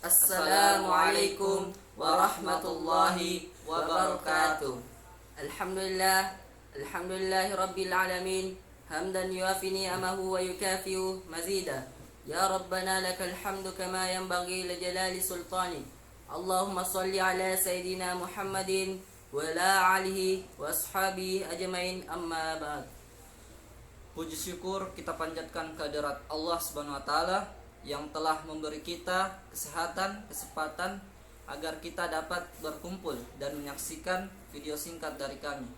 Assalamualaikum warahmatullahi wabarakatuh. Alhamdulillahi rabbil alamin. Hamdan yuafi ni'amahu wa yukafi'u mazida. Ya Rabbana lakal hamdu kama yanbaghi li jalali sultani. Allahumma salli ala Sayyidina Muhammadin wa ala alihi wa ashabihi ajmain, amma ba'd. Puji syukur kita panjatkan kehadirat Allah Subhanahu wa taala yang telah memberi kita kesehatan, kesempatan agar kita dapat berkumpul dan menyaksikan video singkat dari kami.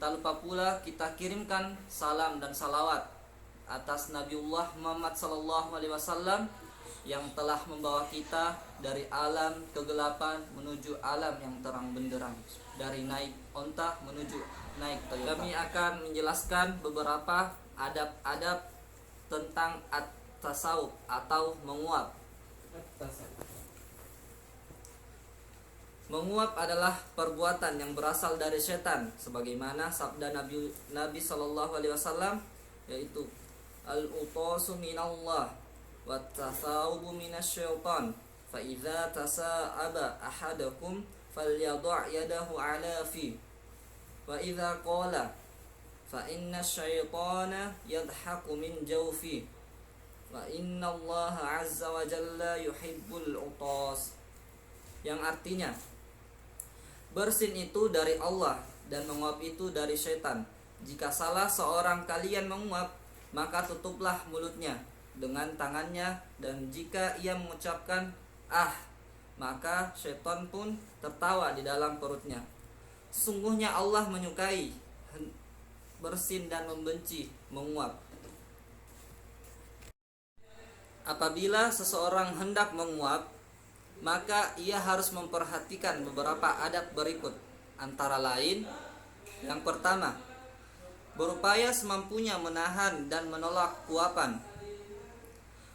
Tak lupa pula kita kirimkan salam dan salawat atas Nabiullah Muhammad SAW yang telah membawa kita dari alam kegelapan menuju alam yang terang benderang, dari naik onta menuju naik Toyota. Kami akan menjelaskan beberapa adab-adab tentang tasawuf atau menguap. Menguap adalah perbuatan yang berasal dari setan, sebagaimana sabda Nabi Shallallahu Alaihi Wasallam, yaitu al-utasu minallah wa tasawubu minasyaitan, fa idza tasa'aba ahadakum falyadha' yadahu ala fi wa idza qala fa inna syaitana yadhaku min jawfi wa inna Allah azza wa jalla yuhibbul utas, yang artinya bersin itu dari Allah dan menguap itu dari syaitan. Jika salah seorang kalian menguap, maka tutuplah mulutnya dengan tangannya, dan jika ia mengucapkan maka syaitan pun tertawa di dalam perutnya. Sungguhnya Allah menyukai bersin dan membenci menguap. Apabila seseorang hendak menguap, maka ia harus memperhatikan beberapa adab berikut. Antara lain, yang pertama, berupaya semampunya menahan dan menolak kuapan.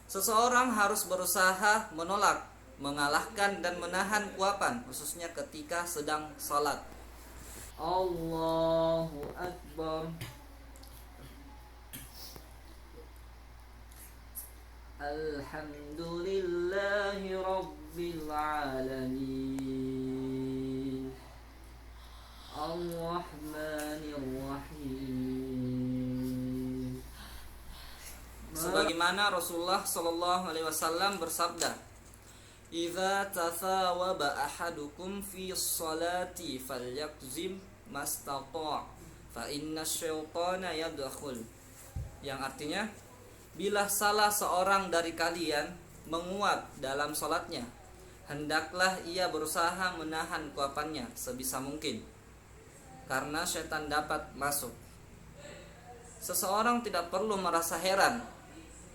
Seseorang harus berusaha menolak, mengalahkan dan menahan kuapan, khususnya ketika sedang salat. Allahu Akbar. Alhamdulillahi Rabbil Alamin Ar-Rahmanir Rahim. Sebagaimana Rasulullah Sallallahu Alaihi Wasallam bersabda, "Idza tathawaba ahadukum fi sholati falyakzim mastata' fa inna syaitana yadkhul." Yang artinya, bila salah seorang dari kalian menguap dalam sholatnya, hendaklah ia berusaha menahan kuapannya sebisa mungkin, karena syaitan dapat masuk. Seseorang tidak perlu merasa heran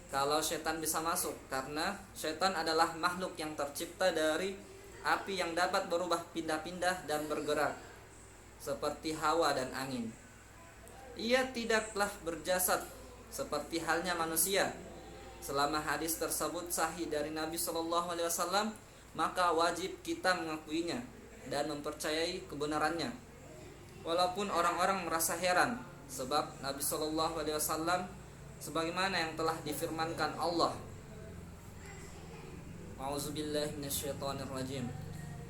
kalau syaitan bisa masuk, karena syaitan adalah makhluk yang tercipta dari api yang dapat berubah pindah-pindah dan bergerak seperti hawa dan angin. Ia tidaklah berjasad seperti halnya manusia. Selama hadis tersebut sahih dari Nabi Shallallahu Alaihi Wasallam, maka wajib kita mengakuinya dan mempercayai kebenarannya, walaupun orang-orang merasa heran, sebab Nabi Shallallahu Alaihi Wasallam sebagaimana yang telah difirmankan Allah, A'udzubillahi minasyaitonirrajim,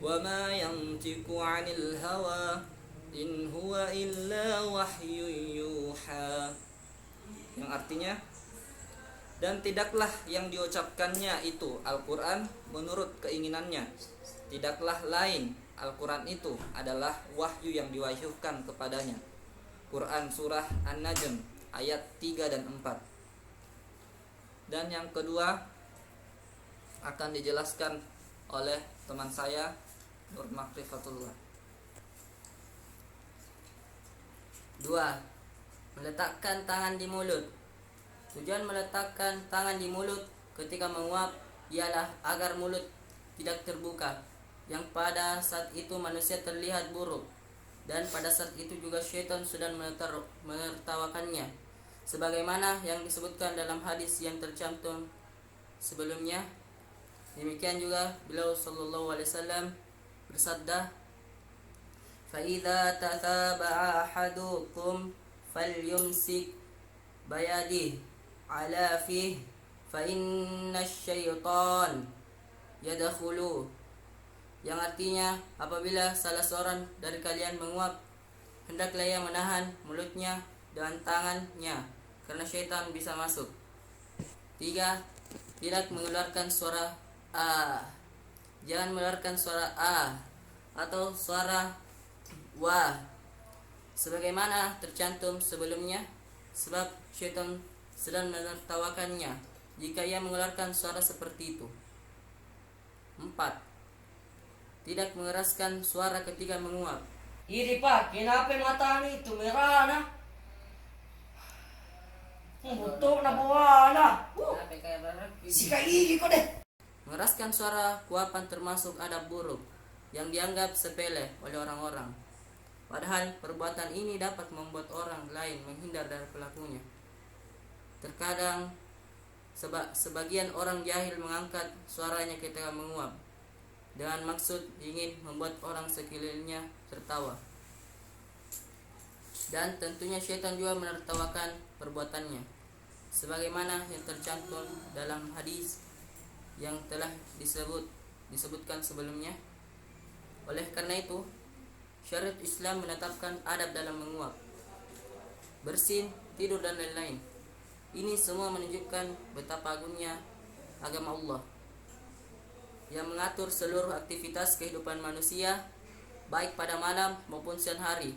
wa ma yantiqu 'anil hawa in huwa illa wahyu yuha, yang artinya, dan tidaklah yang diucapkannya itu Al-Quran menurut keinginannya, tidaklah lain Al-Quran itu adalah wahyu yang diwahyukan kepadanya. Quran Surah An-Najm ayat 3 dan 4. Dan yang kedua akan dijelaskan oleh teman saya, Nur Makrifatullah. 2. Meletakkan tangan di mulut. Tujuan meletakkan tangan di mulut ketika menguap ialah agar mulut tidak terbuka, yang pada saat itu manusia terlihat buruk, dan pada saat itu juga syaitan sedang menertawakannya, sebagaimana yang disebutkan dalam hadis yang tercantum sebelumnya. Demikian juga beliau sallallahu alaihi wasallam bersabda, "Fa idza tataba'a ahadukum falyumsik bayadih ala fih fa inna syaitan yadakhulu, yang artinya apabila salah seorang dari kalian menguap, hendaklah ia menahan mulutnya dengan tangannya, karena syaitan bisa masuk. 3. Tidak mengeluarkan suara a. Jangan mengeluarkan suara a atau suara wa sebagaimana tercantum sebelumnya, sebab syaitan sedang menertawakannya jika ia mengeluarkan suara seperti itu. 4. Tidak mengeraskan suara ketika menguap. Iri pak, kenapa mata itu merah na? Butuh na buwana. Sika iri ko deh. Mengeraskan suara kuapan termasuk adab buruk yang dianggap sepele oleh orang-orang. Padahal perbuatan ini dapat membuat orang lain menghindar dari pelakunya. Terkadang sebagian orang jahil mengangkat suaranya ketika menguap dengan maksud ingin membuat orang sekelilingnya tertawa. Dan tentunya syaitan juga menertawakan perbuatannya, sebagaimana yang tercantum dalam hadis yang telah disebutkan sebelumnya. Oleh karena itu, syariat Islam menetapkan adab dalam menguap, bersin, tidur, dan lain-lain. Ini semua menunjukkan betapa agungnya agama Allah yang mengatur seluruh aktivitas kehidupan manusia, baik pada malam maupun siang hari.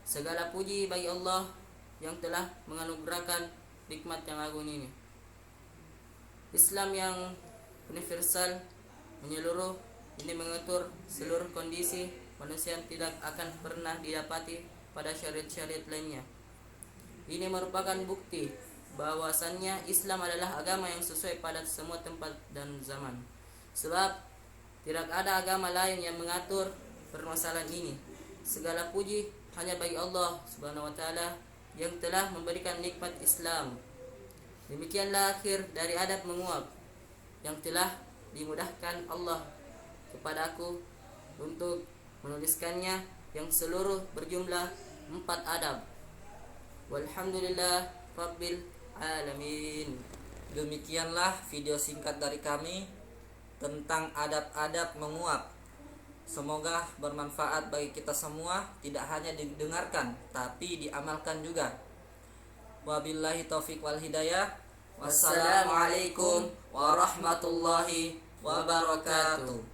Segala puji bagi Allah yang telah menganugerahkan nikmat yang agung ini. Islam yang universal, menyeluruh, ini mengatur seluruh kondisi manusia yang tidak akan pernah didapati pada syariat-syariat lainnya. Ini merupakan bukti bahwasannya Islam adalah agama yang sesuai pada semua tempat dan zaman. Sebab tidak ada agama lain yang mengatur permasalahan ini. Segala puji hanya bagi Allah Subhanahu wa taala yang telah memberikan nikmat Islam. Demikianlah akhir dari adab menguap yang telah dimudahkan Allah kepadaku untuk menuliskannya, yang seluruh berjumlah 4 adab. Walhamdulillah Rabbil Alamin. Demikianlah video singkat dari kami tentang adab-adab menguap. Semoga bermanfaat bagi kita semua, tidak hanya didengarkan tapi diamalkan juga. Wabillahi taufik wal hidayah. Wassalamualaikum warahmatullahi wabarakatuh.